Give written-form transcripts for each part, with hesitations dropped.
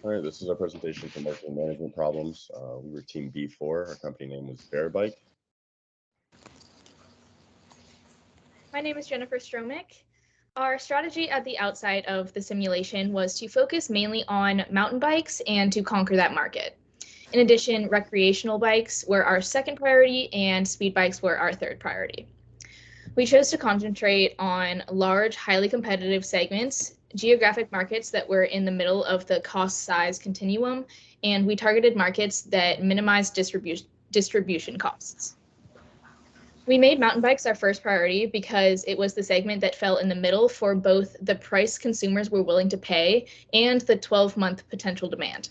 All right, this is our presentation for marketing management problems. We were team B-4. Our company name was Bear Bike. My name is Jennifer Stromick. Our strategy at the outside of the simulation was to focus mainly on mountain bikes and to conquer that market. In addition, recreational bikes were our second priority and speed bikes were our third priority. We chose to concentrate on large, highly competitive segments, geographic markets that were in the middle of the cost size continuum, and we targeted markets that minimized distribution costs. We made mountain bikes our first priority because it was the segment that fell in the middle for both the price consumers were willing to pay and the 12-month potential demand.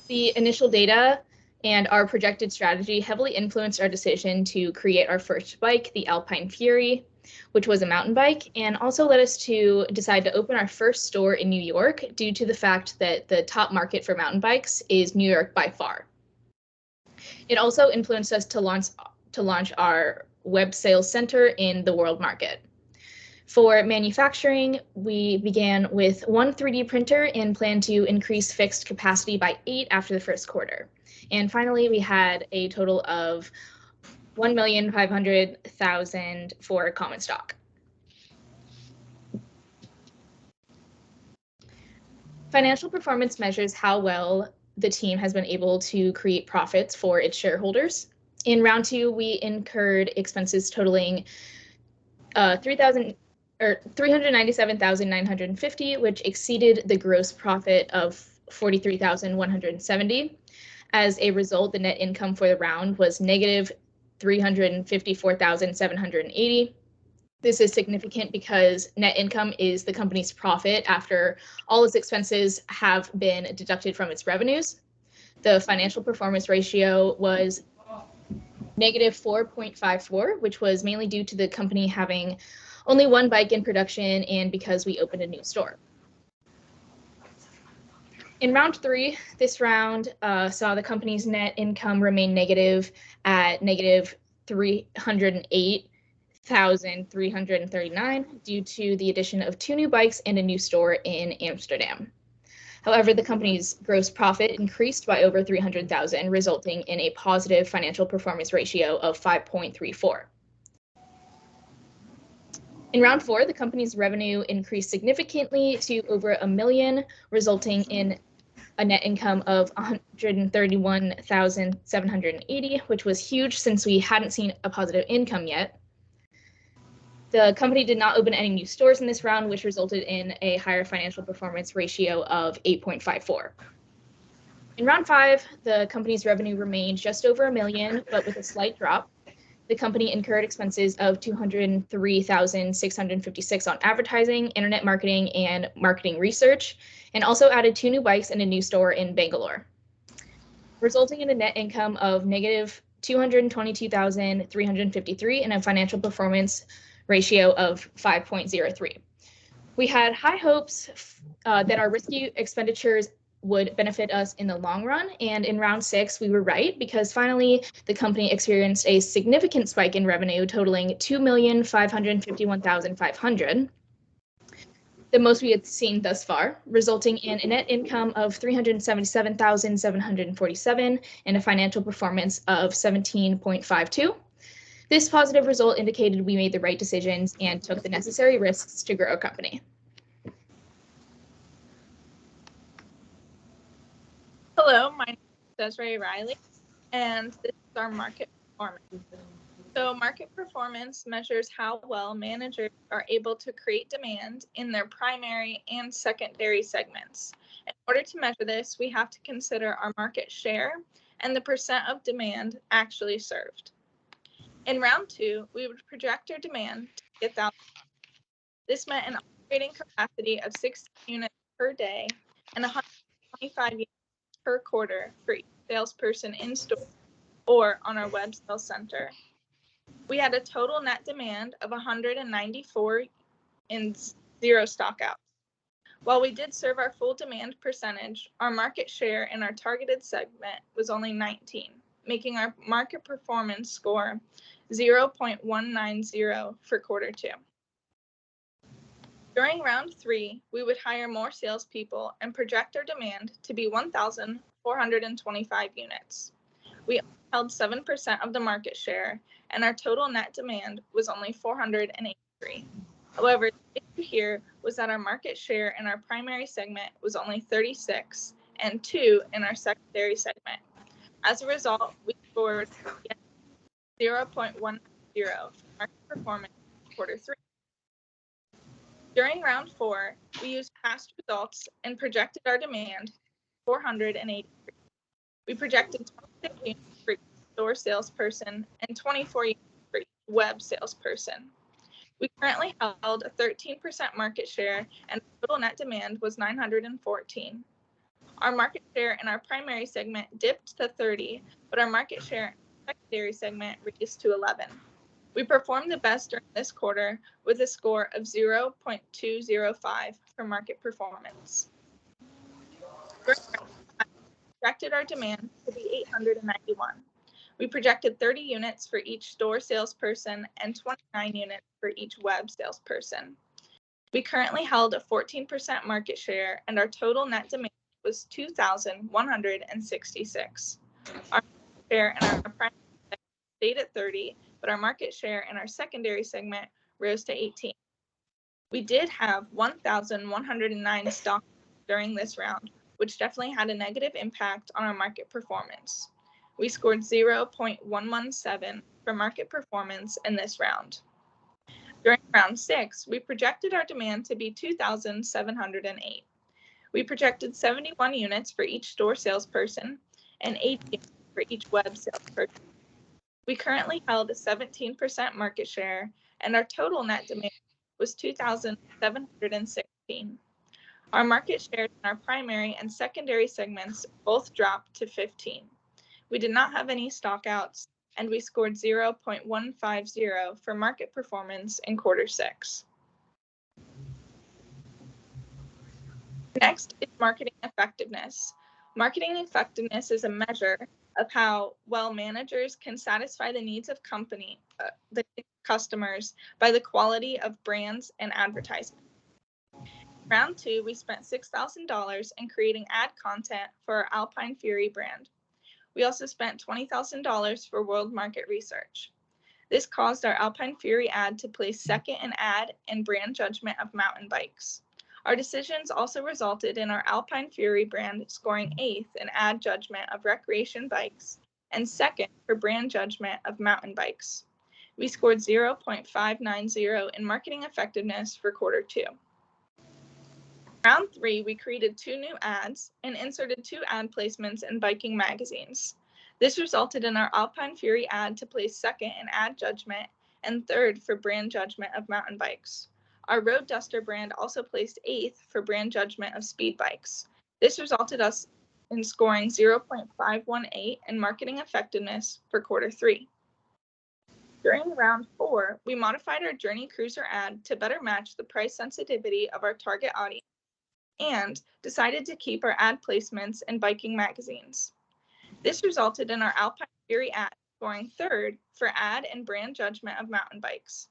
The initial data and our projected strategy heavily influenced our decision to create our first bike, the Alpine Fury, which was a mountain bike, and also led us to decide to open our first store in New York due to the fact that the top market for mountain bikes is New York by far. It also influenced us to launch our web sales center in the world market. For manufacturing, we began with one 3D printer and plan to increase fixed capacity by 8 after the first quarter. And finally, we had a total of 1,500,000 for common stock. Financial performance measures how well the team has been able to create profits for its shareholders. In round 2, we incurred expenses totaling 397,950, which exceeded the gross profit of 43,170. As a result, the net income for the round was negative 354,780. This is significant because net income is the company's profit after all its expenses have been deducted from its revenues. The financial performance ratio was negative 4.54, which was mainly due to the company having only one bike in production and because we opened a new store. In round 3, this round saw the company's net income remain negative at negative 308,339 due to the addition of 2 new bikes and a new store in Amsterdam. However, the company's gross profit increased by over 300,000, resulting in a positive financial performance ratio of 5.34. In round 4, the company's revenue increased significantly to over $1 million, resulting in a net income of 131,780, which was huge since we hadn't seen a positive income yet. The company did not open any new stores in this round, which resulted in a higher financial performance ratio of 8.54. In round 5, the company's revenue remained just over $1 million, but with a slight drop. The company incurred expenses of 203,656 on advertising, internet marketing, and marketing research, and also added 2 new bikes and a new store in Bangalore, resulting in a net income of negative 222,353 and a financial performance ratio of 5.03. We had high hopes that our risky expenditures would benefit us in the long run, and in round 6 we were right because finally the company experienced a significant spike in revenue totaling 2,551,500, the most we had seen thus far, resulting in a net income of 377,747 and a financial performance of 17.52. This positive result indicated we made the right decisions and took the necessary risks to grow a company. Hello, my name is Desiree Riley, and this is our market performance. So market performance measures how well managers are able to create demand in their primary and secondary segments. In order to measure this, we have to consider our market share and the percent of demand actually served. In round 2, we would project our demand to be 1,000. This meant an operating capacity of 60 units per day and 125 units per quarter for each salesperson in store or on our web sales center. We had a total net demand of 194 and 0 stockouts. While we did serve our full demand percentage, our market share in our targeted segment was only 19, making our market performance score 0.190 for quarter 2. During round 3, we would hire more salespeople and project our demand to be 1,425 units. We held 7% of the market share, and our total net demand was only 483. However, the issue here was that our market share in our primary segment was only 36 and 2 in our secondary segment. As a result, we scored 0.10 for market performance in quarter 3. During round 4, we used past results and projected our demand 483. We projected 26 units for each store salesperson and 24 units for each web salesperson. We currently held a 13% market share, and total net demand was 914. Our market share in our primary segment dipped to 30, but our market share in the secondary segment reduced to 11. We performed the best during this quarter with a score of 0.205 for market performance. We projected our demand to be 891. We projected 30 units for each store salesperson and 29 units for each web salesperson. We currently held a 14% market share, and our total net demand was 2,166. Our market share in our primary segment stayed at 30, but our market share in our secondary segment rose to 18. We did have 1,109 stock during this round, which definitely had a negative impact on our market performance. We scored 0.117 for market performance in this round. During round 6, we projected our demand to be 2,708. We projected 71 units for each store salesperson and 80 units for each web salesperson. We currently held a 17% market share, and our total net demand was 2,716. Our market shares in our primary and secondary segments both dropped to 15. We did not have any stockouts, and we scored 0.150 for market performance in quarter 6. Next is marketing effectiveness. Marketing effectiveness is a measure of how well managers can satisfy the needs of the customers by the quality of brands and advertisement. Round 2, we spent $6,000 in creating ad content for our Alpine Fury brand. We also spent $20,000 for world market research. This caused our Alpine Fury ad to place second in ad and brand judgment of mountain bikes. Our decisions also resulted in our Alpine Fury brand scoring 8th in ad judgment of recreation bikes and 2nd for brand judgment of mountain bikes. We scored 0.590 in marketing effectiveness for quarter 2. Round 3, we created 2 new ads and inserted 2 ad placements in biking magazines. This resulted in our Alpine Fury ad to place 2nd in ad judgment and 3rd for brand judgment of mountain bikes. Our Road Duster brand also placed 8th for brand judgment of speed bikes. This resulted us in scoring 0.518 in marketing effectiveness for quarter 3. During round 4, we modified our Journey Cruiser ad to better match the price sensitivity of our target audience and decided to keep our ad placements in biking magazines. This resulted in our Alpine Fury ad scoring 3rd for ad and brand judgment of mountain bikes.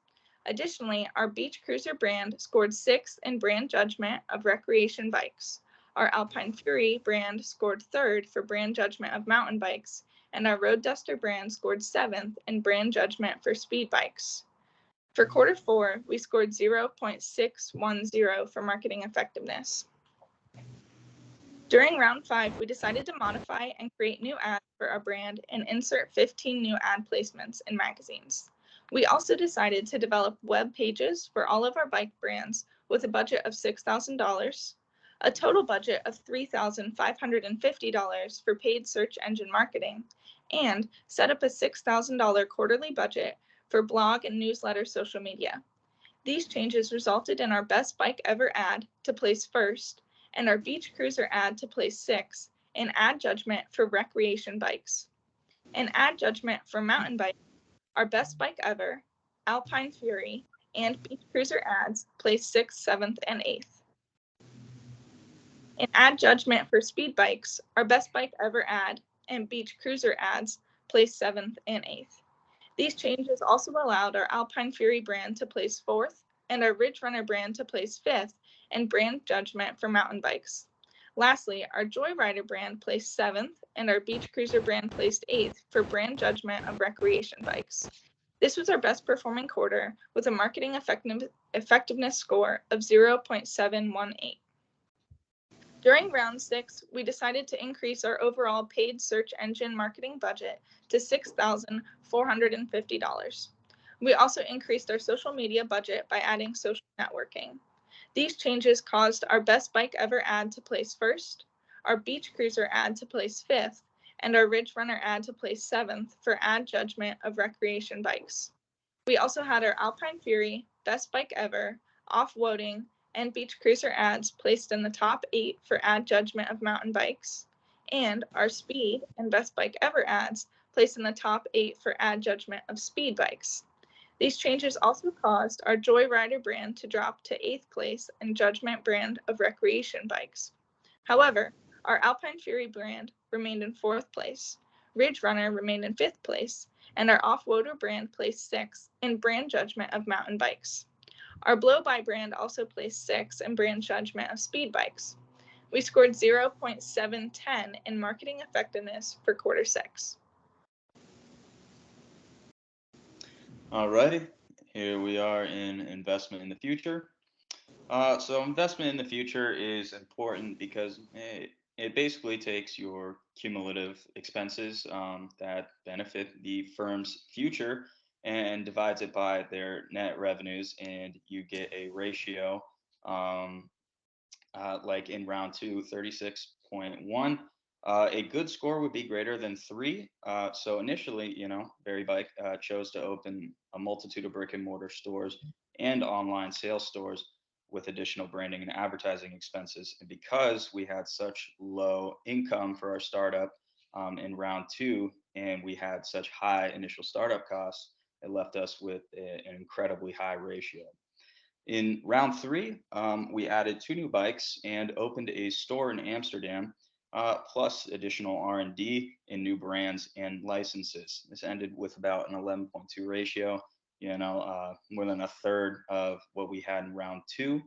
Additionally, our Beach Cruiser brand scored 6th in brand judgment of recreation bikes. Our Alpine Fury brand scored 3rd for brand judgment of mountain bikes, and our Road Duster brand scored 7th in brand judgment for speed bikes. For quarter 4, we scored 0.610 for marketing effectiveness. During round 5, we decided to modify and create new ads for our brand and insert 15 new ad placements in magazines. We also decided to develop web pages for all of our bike brands with a budget of $6,000, a total budget of $3,550 for paid search engine marketing, and set up a $6,000 quarterly budget for blog and newsletter social media. These changes resulted in our Best Bike Ever ad to place 1st and our Beach Cruiser ad to place 6th in ad judgment for recreation bikes. In ad judgment for mountain bikes, our Best Bike Ever, Alpine Fury, and Beach Cruiser ads placed 6th, 7th, and 8th. In ad judgment for speed bikes, our Best Bike Ever ad and Beach Cruiser ads placed 7th and 8th. These changes also allowed our Alpine Fury brand to place 4th and our Ridge Runner brand to place 5th in brand judgment for mountain bikes. Lastly, our Joyrider brand placed 7th and our Beach Cruiser brand placed 8th for brand judgment of recreation bikes. This was our best performing quarter with a marketing effectiveness score of 0.718. During round 6, we decided to increase our overall paid search engine marketing budget to $6,450. We also increased our social media budget by adding social networking. These changes caused our Best Bike Ever ad to place 1st, our Beach Cruiser ad to place 5th, and our Ridge Runner ad to place 7th for ad judgment of recreation bikes. We also had our Alpine Fury, Best Bike Ever, Off-Roading, and Beach Cruiser ads placed in the top 8 for ad judgment of mountain bikes, and our Speed and Best Bike Ever ads placed in the top 8 for ad judgment of speed bikes. These changes also caused our Joyrider brand to drop to 8th place in judgment brand of recreation bikes. However, our Alpine Fury brand remained in 4th place, Ridge Runner remained in 5th place, and our Off-Roader brand placed 6th in brand judgment of mountain bikes. Our Blow-By brand also placed 6th in brand judgment of speed bikes. We scored 0.710 in marketing effectiveness for quarter 6. Alrighty, here we are in investment in the future. So investment in the future is important because it basically takes your cumulative expenses that benefit the firm's future and divides it by their net revenues, and you get a ratio like in round 2, 36.1. A good score would be greater than 3. So initially, Berry Bike chose to open a multitude of brick and mortar stores and online sales stores with additional branding and advertising expenses. And because we had such low income for our startup in round 2, and we had such high initial startup costs, it left us with an incredibly high ratio. In round 3, we added 2 new bikes and opened a store in Amsterdam, plus additional R&D in new brands and licenses. This ended with about an 11.2 ratio, more than a third of what we had in round 2.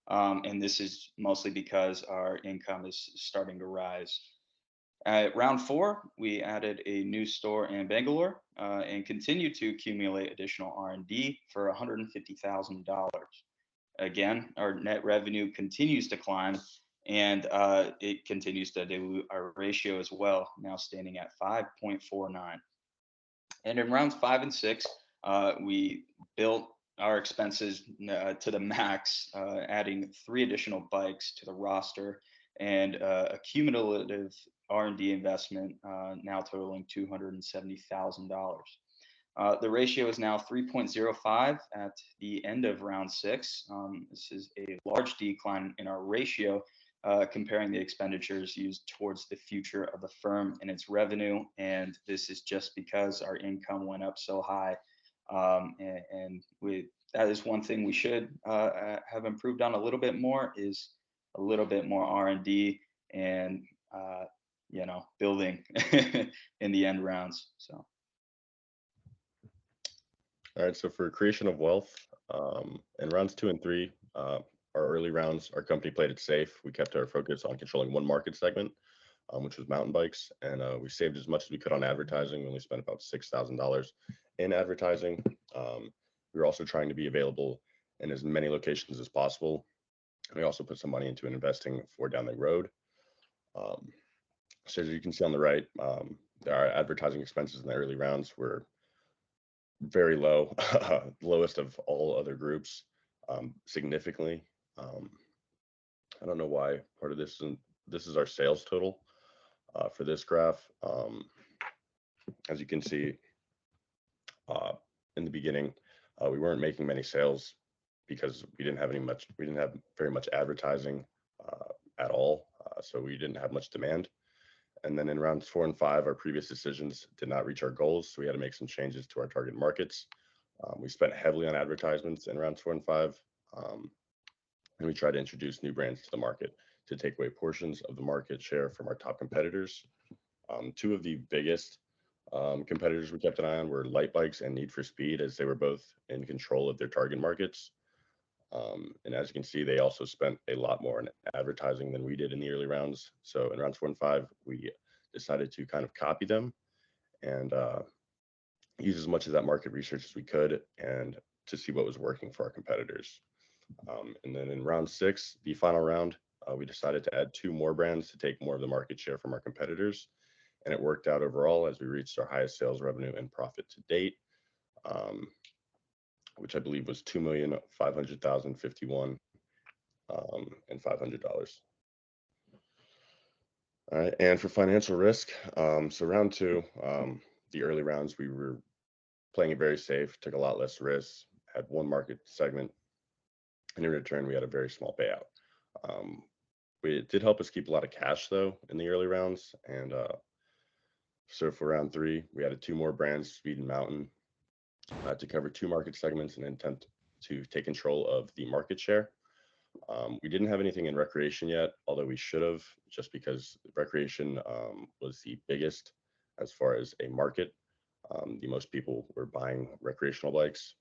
And this is mostly because our income is starting to rise. At round 4, we added a new store in Bangalore and continued to accumulate additional R&D for $150,000. Again, our net revenue continues to climb, and it continues to dilute our ratio as well, now standing at 5.49. And in rounds 5 and 6, we built our expenses to the max, adding 3 additional bikes to the roster and a cumulative R&D investment now totaling $270,000. The ratio is now 3.05 at the end of round 6. This is a large decline in our ratio comparing the expenditures used towards the future of the firm and its revenue. And this is just because our income went up so high. That is one thing we should have improved on a little bit more, is a little bit more R&D and building in the end rounds. So. All right, so for creation of wealth, in rounds 2 and 3, our early rounds, our company played it safe. We kept our focus on controlling one market segment, which was mountain bikes, and we saved as much as we could on advertising. We only spent about $6,000 in advertising. We were also trying to be available in as many locations as possible. We also put some money into investing for down the road. So as you can see on the right, our advertising expenses in the early rounds were very low, lowest of all other groups, significantly. I don't know why part of this isn't. This is our sales total for this graph. As you can see, in the beginning, we weren't making many sales because we didn't have very much advertising at all, so we didn't have much demand. And then in rounds 4 and 5, our previous decisions did not reach our goals, so we had to make some changes to our target markets. We spent heavily on advertisements in rounds 4 and 5, and we tried to introduce new brands to the market to take away portions of the market share from our top competitors. 2 of the biggest competitors we kept an eye on were Light Bikes and Need for Speed, as they were both in control of their target markets. And as you can see, they also spent a lot more in advertising than we did in the early rounds. So in rounds 4 and 5, we decided to kind of copy them and use as much of that market research as we could and to see what was working for our competitors. And then in round 6, the final round, we decided to add 2 more brands to take more of the market share from our competitors. And it worked out overall as we reached our highest sales revenue and profit to date, which I believe was $2,500,051 and $500. All right, and for financial risk, so round 2, the early rounds, we were playing it very safe, took a lot less risks, had 1 market segment, and in return, we had a very small payout. It did help us keep a lot of cash though in the early rounds, and so for round 3, we added 2 more brands, Speed and Mountain, to cover 2 market segments and attempt to take control of the market share. We didn't have anything in recreation yet, although we should have, just because recreation was the biggest as far as a market. The most people were buying recreational bikes,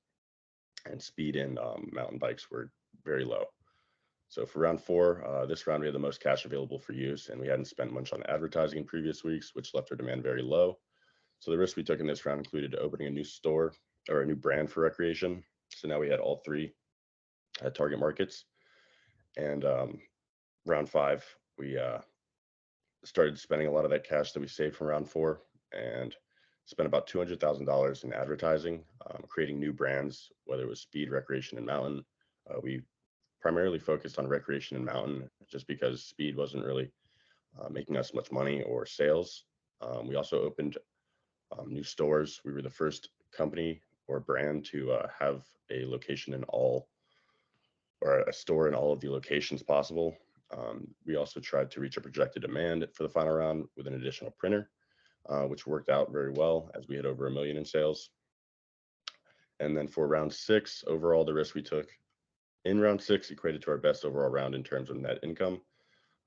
and speed and mountain bikes were very low. So for round 4, this round we had the most cash available for use, and we hadn't spent much on advertising in previous weeks, which left our demand very low. So the risk we took in this round included opening a new store or a new brand for recreation. So now we had all 3 at target markets. And round 5, we started spending a lot of that cash that we saved from round 4 and spent about $200,000 in advertising, creating new brands, whether it was speed, recreation, and mountain. We primarily focused on recreation and mountain just because speed wasn't really making us much money or sales. We also opened new stores. We were the first company or brand to have a location in all, or a store in all of the locations possible. We also tried to reach a projected demand for the final round with an additional printer, which worked out very well as we had over $1 million in sales. And then for round 6, overall, the risk we took in round 6 equated to our best overall round in terms of net income.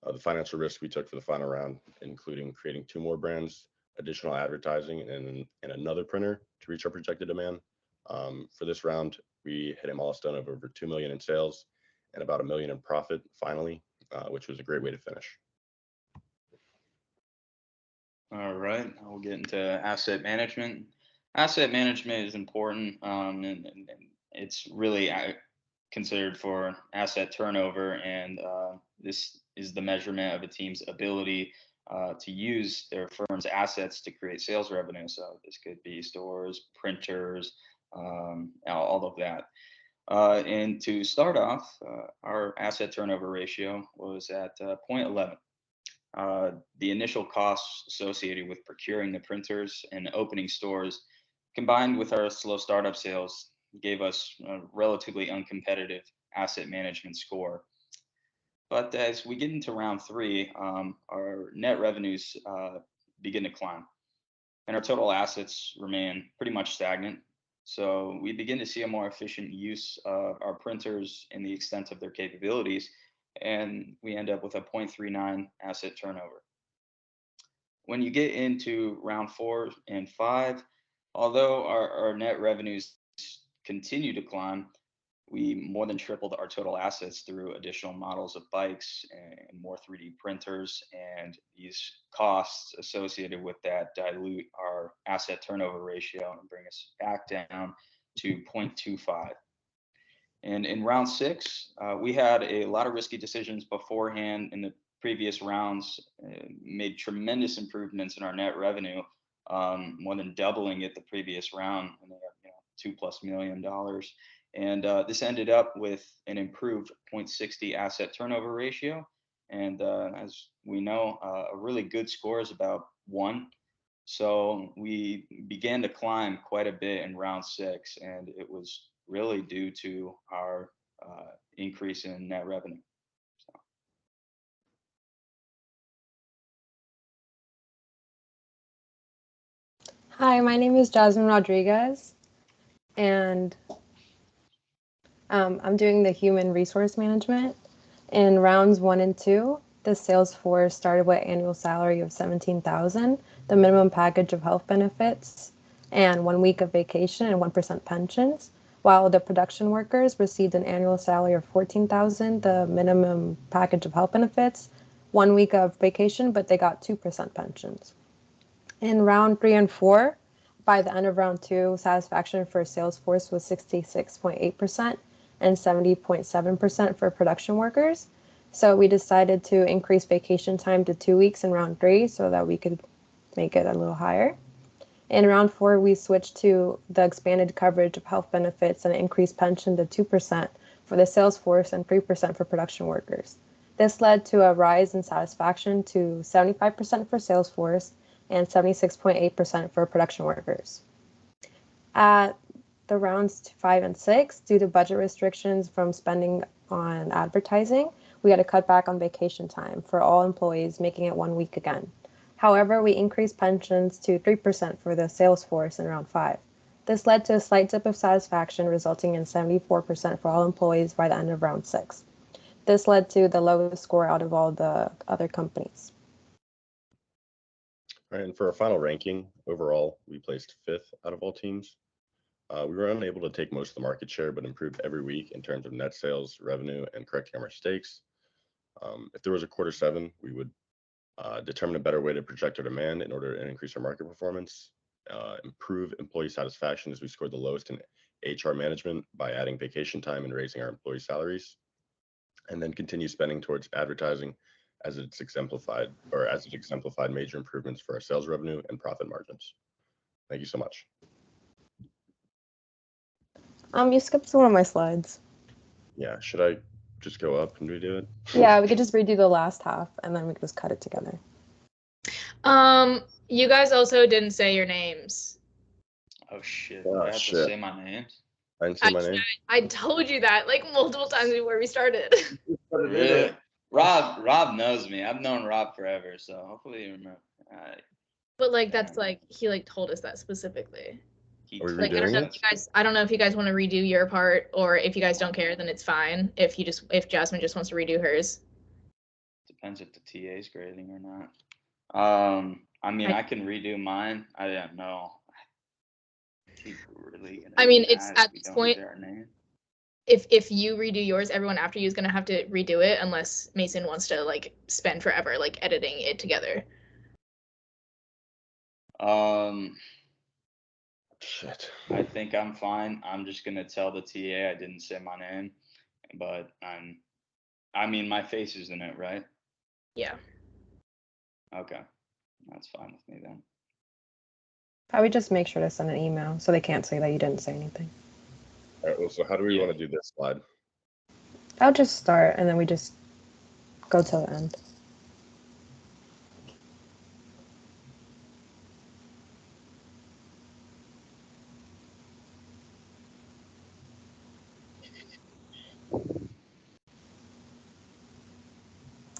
The financial risk we took for the final round, including creating 2 more brands, additional advertising, and another printer to reach our projected demand. For this round, we hit a milestone of over $2 million in sales and about $1 million in profit finally, which was a great way to finish. All right, I'll get into asset management. Asset management is important, and it's really considered for asset turnover, and this is the measurement of a team's ability to use their firm's assets to create sales revenue. So this could be stores, printers, all of that. And to start off, our asset turnover ratio was at 0.11. The initial costs associated with procuring the printers and opening stores, combined with our slow startup sales, gave us a relatively uncompetitive asset management score. But as we get into round 3, our net revenues begin to climb, and our total assets remain pretty much stagnant. So we begin to see a more efficient use of our printers and the extent of their capabilities, and we end up with a 0.39 asset turnover. When you get into round 4 and 5, although our net revenues continue to climb, we more than tripled our total assets through additional models of bikes and more 3D printers, and these costs associated with that dilute our asset turnover ratio and bring us back down to 0.25. And in round 6, we had a lot of risky decisions beforehand in the previous rounds, made tremendous improvements in our net revenue, more than doubling it the previous round, and they have $2+ million. And this ended up with an improved 0.60 asset turnover ratio. And as we know, a really good score is about 1. So we began to climb quite a bit in round 6, and it was really due to our increase in net revenue. So. Hi, my name is Jasmine Rodriguez, and I'm doing the human resource management. In rounds 1 and 2, the sales force started with annual salary of $17,000, the minimum package of health benefits, and 1 week of vacation and 1% pensions. while the production workers received an annual salary of $14,000, the minimum package of health benefits, 1 week of vacation, but they got 2% pensions. In round 3 and 4, by the end of round 2, satisfaction for Salesforce was 66.8% and 70.7% for production workers. So we decided to increase vacation time to 2 weeks in round 3 so that we could make it a little higher. In round 4, we switched to the expanded coverage of health benefits and increased pension to 2% for the sales force and 3% for production workers. This led to a rise in satisfaction to 75% for sales force and 76.8% for production workers. At the rounds 5 and 6, due to budget restrictions from spending on advertising, we had to cut back on vacation time for all employees, making it 1 week again. However, we increased pensions to 3% for the sales force in round 5. This led to a slight dip of satisfaction, resulting in 74% for all employees by the end of round 6. This led to the lowest score out of all the other companies. All right, and for our final ranking, overall, we placed 5th out of all teams. We were unable to take most of the market share, but improved every week in terms of net sales, revenue, and correcting our mistakes. If there was a quarter 7, we would determine a better way to project our demand in order to increase our market performance, improve employee satisfaction as we scored the lowest in HR management by adding vacation time and raising our employee salaries, and then continue spending towards advertising as it exemplified major improvements for our sales revenue and profit margins. Thank you so much. You skipped one of my slides. Yeah, should I just go up and redo it? Yeah, we could just redo the last half and then we could just cut it together. You guys also didn't say your names. Oh shit! Oh, I have shit. to say my names. I didn't say my name. I told you that like multiple times before we started. Really? Rob knows me. I've known Rob forever, so hopefully you remember. But like that's like he like told us that specifically. Are we Like I don't redoing know it? if you guys if you guys want to redo your part, or if you guys don't care, then it's fine. If Jasmine just wants to redo hers. Depends if the TA is grading or not. I mean, I can redo mine. I don't know. Really I mean, it's at this point. If you redo yours, everyone after you is gonna have to redo it unless Mason wants to like spend forever like editing it together. Shit. I think I'm fine. I'm just gonna tell the TA I didn't say my name, but I mean, my face is in it, right? Yeah. Okay, that's fine with me then. I would just make sure to send an email so they can't say that you didn't say anything. All right, well, so how do we want to do this slide? I'll just start and then we just go till the end.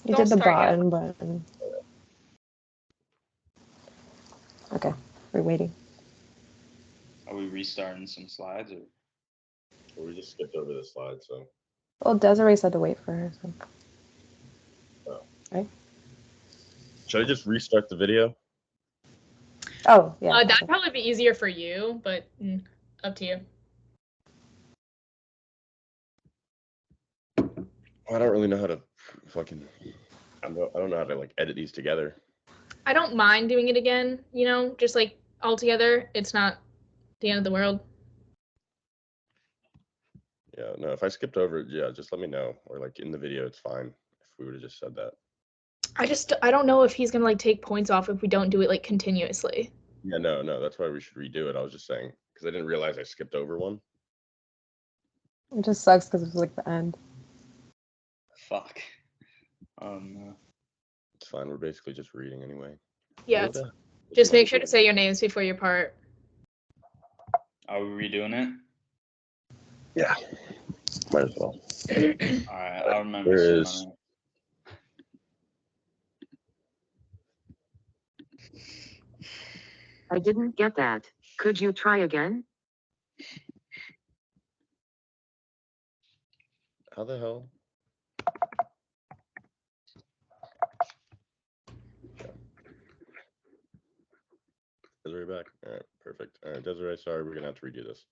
You did the button. Okay, we're waiting. Are we restarting some slides or? Well, we just skipped over this slide, so. Well, Desiree said to wait for her. So. Oh. Right? Should I just restart the video? Oh, yeah. That'd probably be easier for you, but up to you. I don't really know how to fucking. I don't know how to like edit these together. I don't mind doing it again, you know, just like all together. It's not the end of the world. Yeah, no, if I skipped over it, yeah, just let me know. Or like in the video, it's fine if we would have just said that. I don't know if he's gonna like take points off if we don't do it like continuously. Yeah, no, that's why we should redo it. I was just saying, because I didn't realize I skipped over one. It just sucks because it was like the end. Fuck. It's fine. We're basically just reading anyway. Yeah. Just make sure to say your names before your part. Are we redoing it? Yeah. Might as well. All right, I'll remember. There is. I didn't get that. Could you try again? How the hell? Desiree back. All right, perfect. All right, Desiree, sorry, we're gonna have to redo this.